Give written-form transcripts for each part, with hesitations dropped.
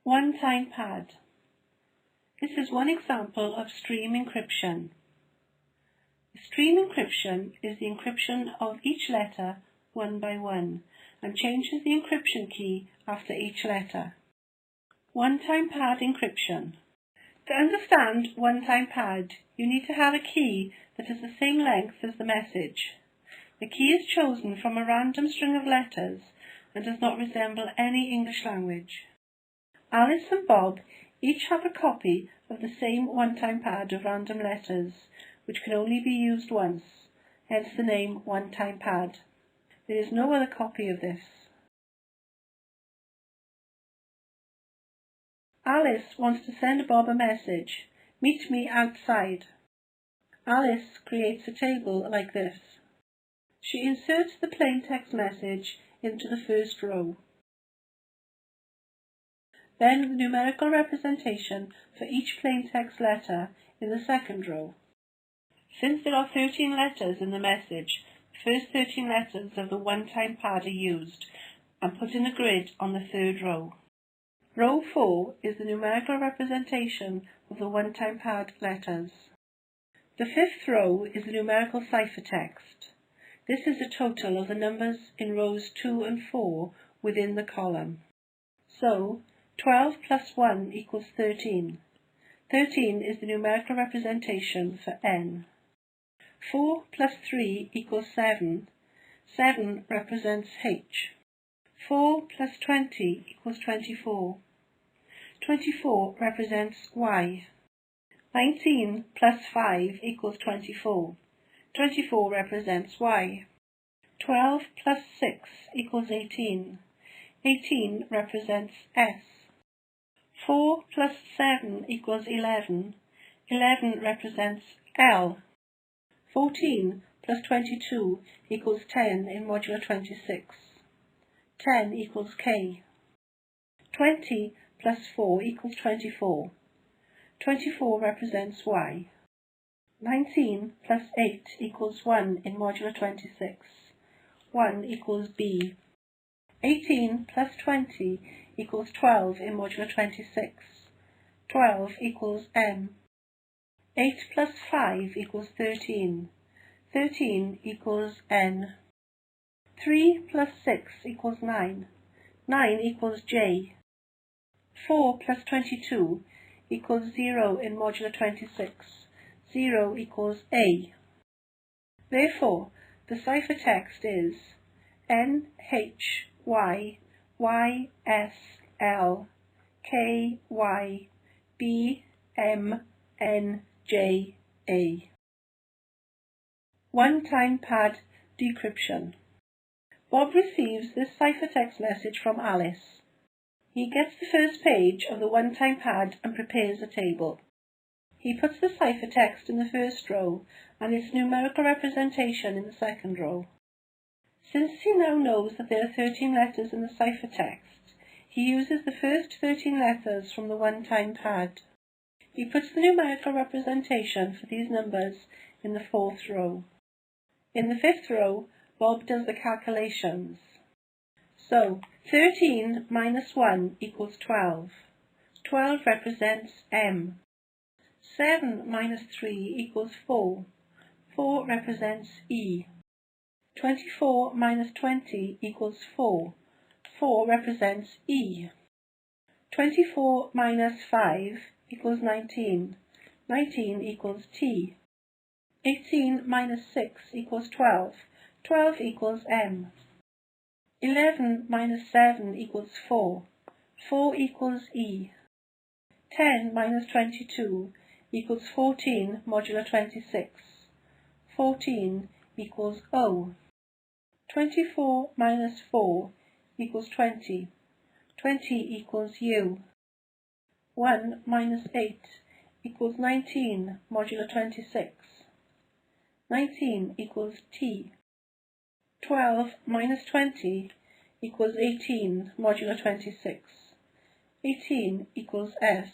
One-time pad. This is one example of stream encryption. Stream encryption is the encryption of each letter one by one and changes the encryption key after each letter. One-time pad encryption. To understand one-time pad, you need to have a key that is the same length as the message. The key is chosen from a random string of letters and does not resemble any English language. Alice and Bob each have a copy of the same one-time pad of random letters, which can only be used once, hence the name one-time pad. There is no other copy of this. Alice wants to send Bob a message, "Meet me outside." Alice creates a table like this. She inserts the plain text message into the first row. Then the numerical representation for each plain text letter in the second row. Since there are 13 letters in the message, the first 13 letters of the one-time pad are used and put in a grid on the third row. Row 4 is the numerical representation of the one-time pad letters. The fifth row is the numerical ciphertext. This is the total of the numbers in rows 2 and 4 within the column. So, 12 plus 1 equals 13. 13 is the numerical representation for n. 4 plus 3 equals 7. 7 represents h. 4 plus 20 equals 24. 24 represents y. 19 plus 5 equals 24. 24 represents y. 12 plus 6 equals 18. 18 represents s. 4 plus 7 equals 11. 11 represents L. 14 plus 22 equals 10 in modulo 26. 10 equals K. 20 plus 4 equals 24. 24 represents Y. 19 plus 8 equals 1 in modulo 26. 1 equals B. 18 plus 20 equals 12 in modulo 26. 12 equals M. 8 plus 5 equals 13. 13 equals N. 3 plus 6 equals 9. 9 equals J. 4 plus 22 equals 0 in modulo 26. 0 equals A. Therefore, the ciphertext is N, H, Y, Y, S, L, K, Y, B, M, N, J, A. One-time pad decryption. Bob receives this ciphertext message from Alice. He gets the first page of the one-time pad and prepares a table. He puts the ciphertext in the first row and its numerical representation in the second row. Since he now knows that there are 13 letters in the ciphertext, he uses the first 13 letters from the one-time pad. He puts the numerical representation for these numbers in the fourth row. In the fifth row, Bob does the calculations. So, 13 minus 1 equals 12. 12 represents M. 7 minus 3 equals 4. 4 represents E. 24 minus 20 equals 4. 4 represents E. 24 minus 5 equals 19. 19 equals T. 18 minus 6 equals 12. 12 equals M. 11 minus 7 equals 4. 4 equals E. 10 minus 22 equals 14 modulo 26. 14 equals O. 24 minus 4 equals 20. 20 equals U. 1 minus 8 equals 19 modulo 26. 19 equals T. 12 minus 20 equals 18 modulo 26. 18 equals S.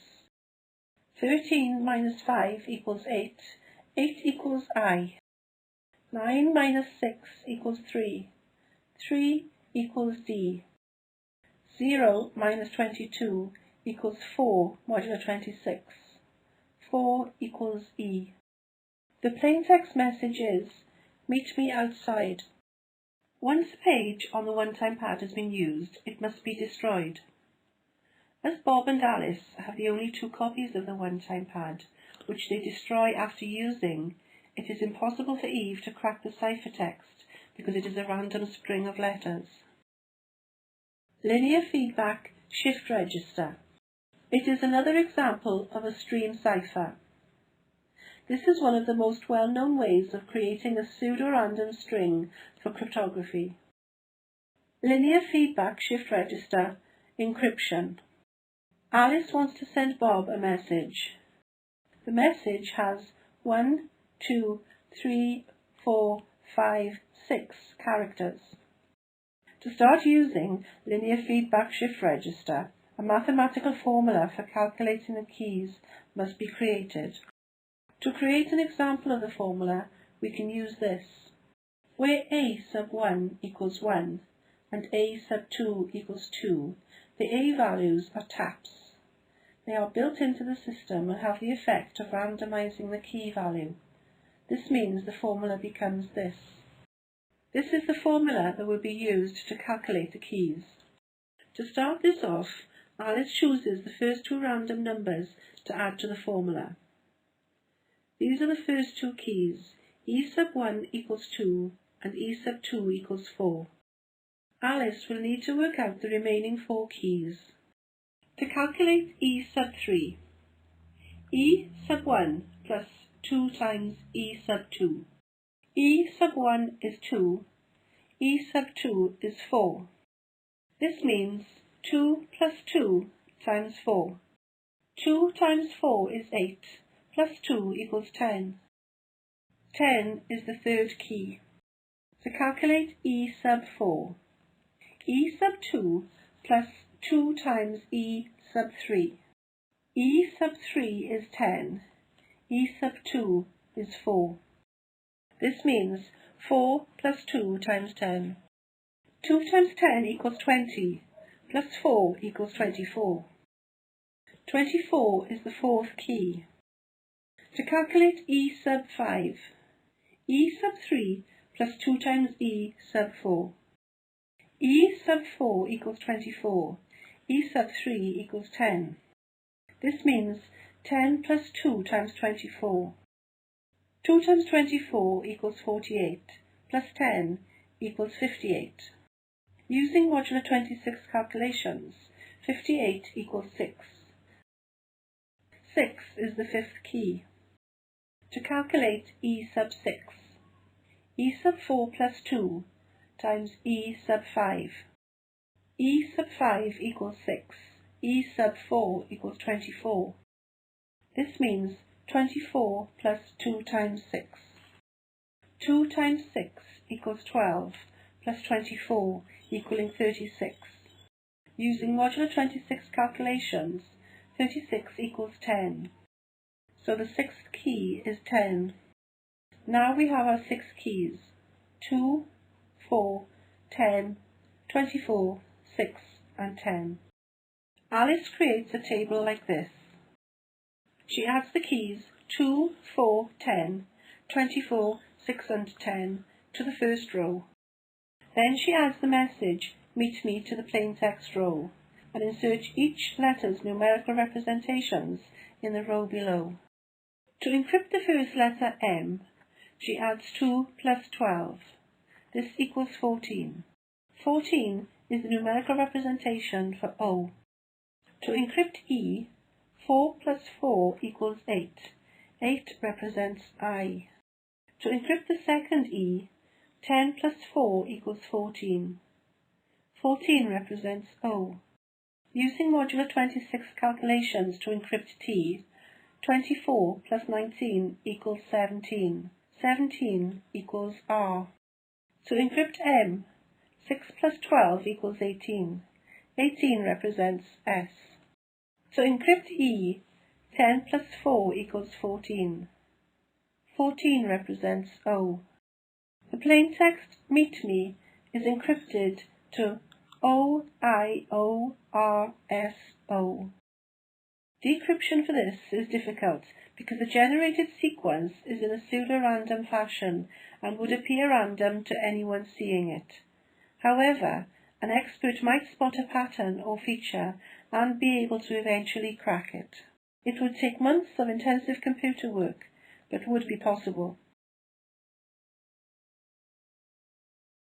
13 minus 5 equals 8. 8 equals I. 9 minus 6 equals 3. 3 equals D. 0 minus 22 equals 4 modulo 26. 4 equals E. The plaintext message is, meet me outside. Once a page on the one-time pad has been used, it must be destroyed. As Bob and Alice have the only 2 copies of the one-time pad, which they destroy after using, it is impossible for Eve to crack the ciphertext because it is a random string of letters. Linear feedback shift register. It is another example of a stream cipher. This is one of the most well-known ways of creating a pseudo-random string for cryptography. Linear feedback shift register encryption. Alice wants to send Bob a message. The message has 1, 2, 3, 4, 5, 6 characters. To start using linear feedback shift register, a mathematical formula for calculating the keys must be created. To create an example of the formula, we can use this. Where A sub 1 equals 1 and A sub 2 equals 2, the A values are taps. They are built into the system and have the effect of randomizing the key value. This means the formula becomes this. This is the formula that will be used to calculate the keys. To start this off, Alice chooses the first 2 random numbers to add to the formula. These are the first 2 keys, E sub 1 equals 2 and E sub 2 equals 4. Alice will need to work out the remaining 4 keys. To calculate E sub 3, E sub 1 plus 2 times E sub 2. E sub 1 is 2, E sub 2 is 4. This means 2 plus 2 times 4. 2 times 4 is 8, plus 2 equals 10. 10 is the third key. To calculate E sub 4, E sub 2 plus 2 times E sub 3. E sub 3 is 10, E sub 2 is 4. This means 4 plus 2 times 10. 2 times 10 equals 20, plus 4 equals 24. 24 is the fourth key. To calculate E sub 5, E sub 3 plus 2 times E sub 4. E sub 4 equals 24, E sub 3 equals 10. This means 10 plus 2 times 24. 2 times 24 equals 48, plus 10 equals 58. Using modulo 26 calculations, 58 equals 6. 6 is the fifth key. To calculate E sub 6, E sub 4 plus 2 times E sub 5. E sub 5 equals 6, E sub 4 equals 24. This means 24 plus 2 times 6. 2 times 6 equals 12, plus 24 equaling 36. Using modulo 26 calculations, 36 equals 10. So the sixth key is 10. Now we have our 6 keys, 2, 4, 10, 24, 6, and 10. Alice creates a table like this. She adds the keys 2, 4, 10, 24, 6, and 10 to the first row. Then she adds the message, meet me, to the plaintext row, and inserts each letter's numerical representations in the row below. To encrypt the first letter M, she adds 2 plus 12. This equals 14. 14 is the numerical representation for O. To encrypt E, 4 plus 4 equals 8. 8 represents I. To encrypt the second E, 10 plus 4 equals 14. 14 represents O. Using modulo 26 calculations to encrypt T, 24 plus 19 equals 17. 17 equals R. To encrypt M, 6 plus 12 equals 18. 18 represents S. To encrypt E, 10 plus 4 equals 14. 14 represents O. The plaintext meet me is encrypted to OIORSO. Decryption for this is difficult because the generated sequence is in a pseudo-random fashion and would appear random to anyone seeing it. However, an expert might spot a pattern or feature and be able to eventually crack it. It would take months of intensive computer work, but would be possible.